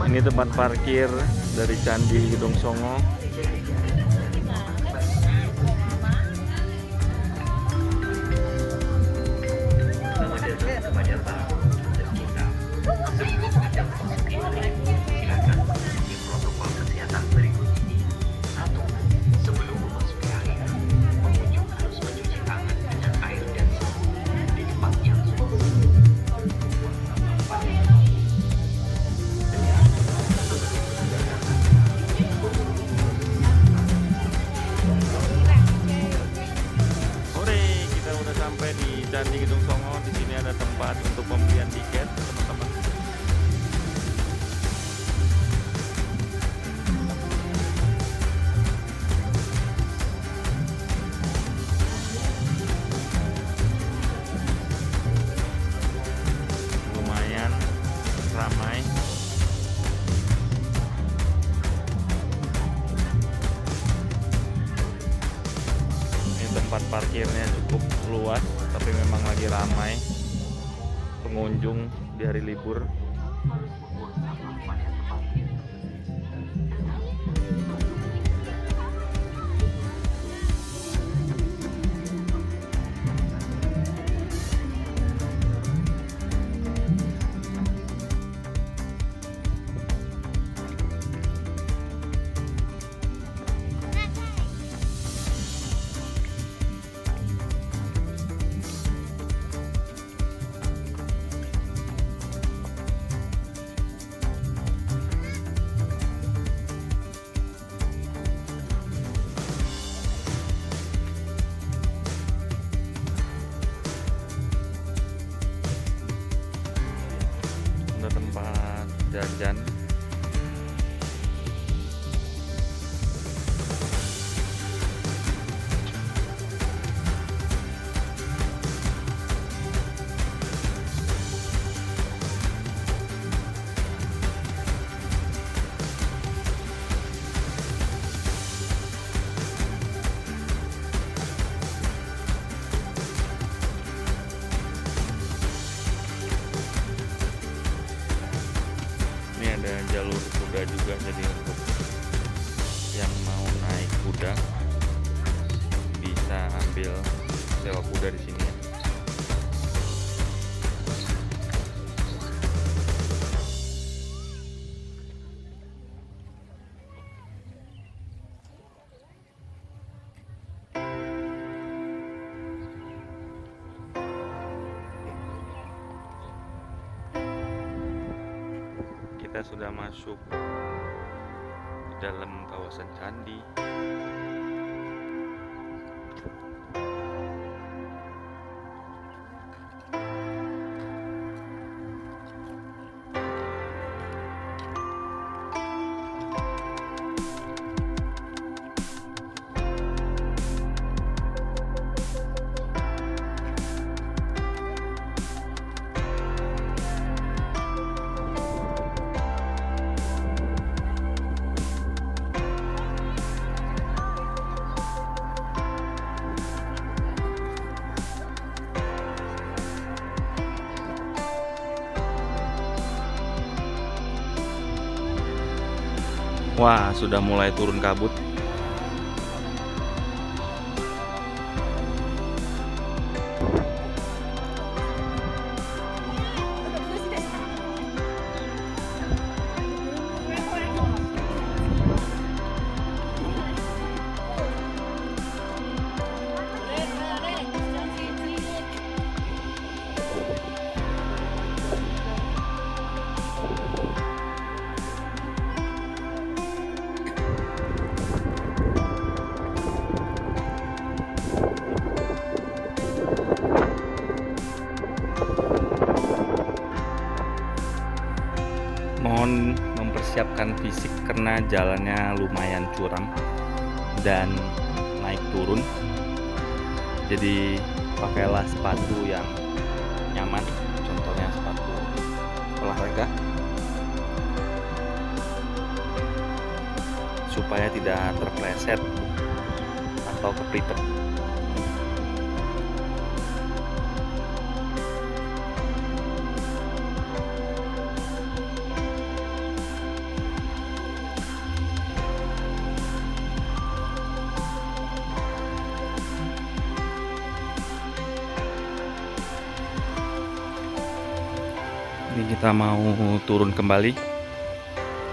Ini tempat parkir dari Candi Gedong Songo. Sore, kita udah sampai di Candi Gedong Songo. Di sini ada tempat untuk pembelian tiket, teman-teman. Lumayan ramai. Ini tempat parkirnya cukup luas, tapi memang lagi ramai pengunjung di hari libur. Ada tempat jajan. Ini ada jalur kuda juga, jadi untuk yang mau naik kuda bisa ambil sewa kuda di sini ya. Kita sudah masuk di dalam kawasan candi. Wah, sudah mulai turun kabut. Mohon mempersiapkan fisik karena jalannya lumayan curam dan naik turun. Jadi pakailah sepatu yang nyaman, contohnya sepatu olahraga, supaya tidak terpleset atau kepleset. kita mau turun kembali.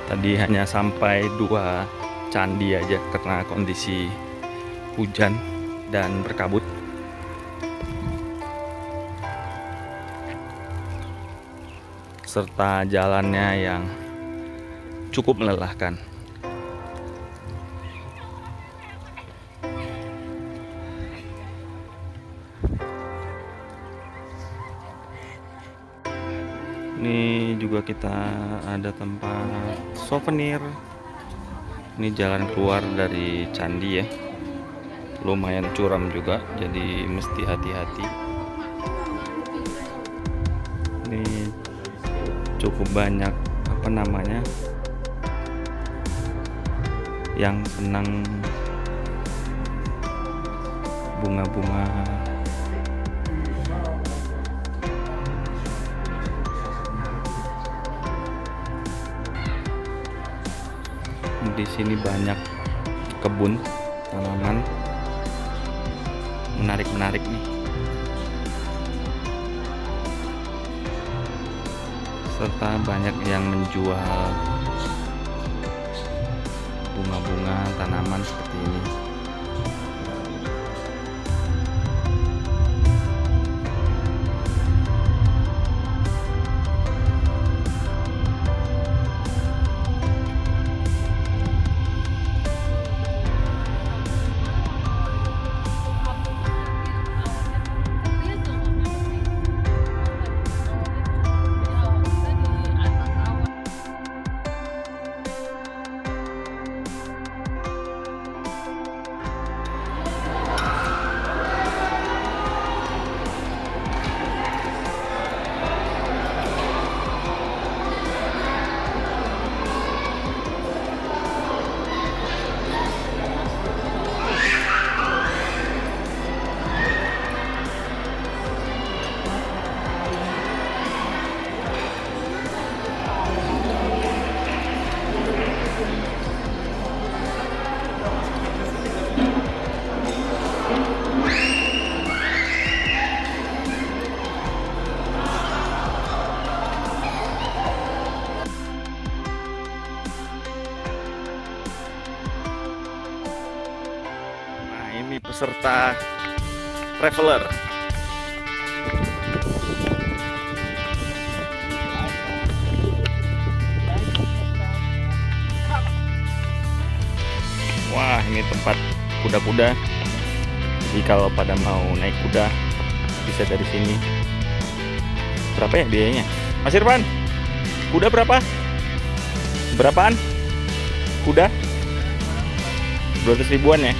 Tadi hanya sampai 2 candi aja karena kondisi hujan dan berkabut. Serta jalannya yang cukup melelahkan. Ini juga kita ada tempat souvenir. Ini jalan keluar dari candi ya. Lumayan curam juga, jadi mesti hati-hati. Ini cukup banyak yang senang bunga-bunga. Di sini banyak kebun tanaman menarik nih, serta banyak yang menjual bunga-bunga tanaman seperti ini. Ini peserta traveler. Wah, ini tempat kuda-kuda. Jadi kalau pada mau naik kuda bisa dari sini. Berapa ya biayanya? Mas Irfan, kuda berapa? Berapaan? Kuda? 200 ribuan ya?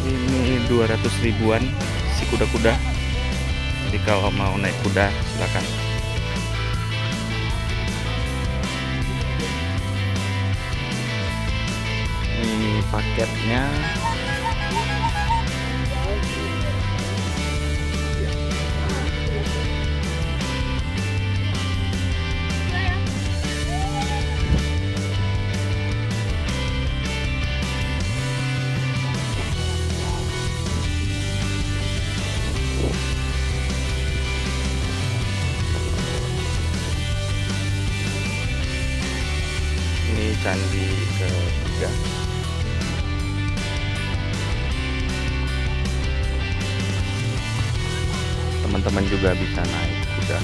Ini 200 ribuan si kuda-kuda. Jadi kalau mau naik kuda silakan. Ini paketnya. Ini candi ketiga. Teman-teman juga bisa naik kuda.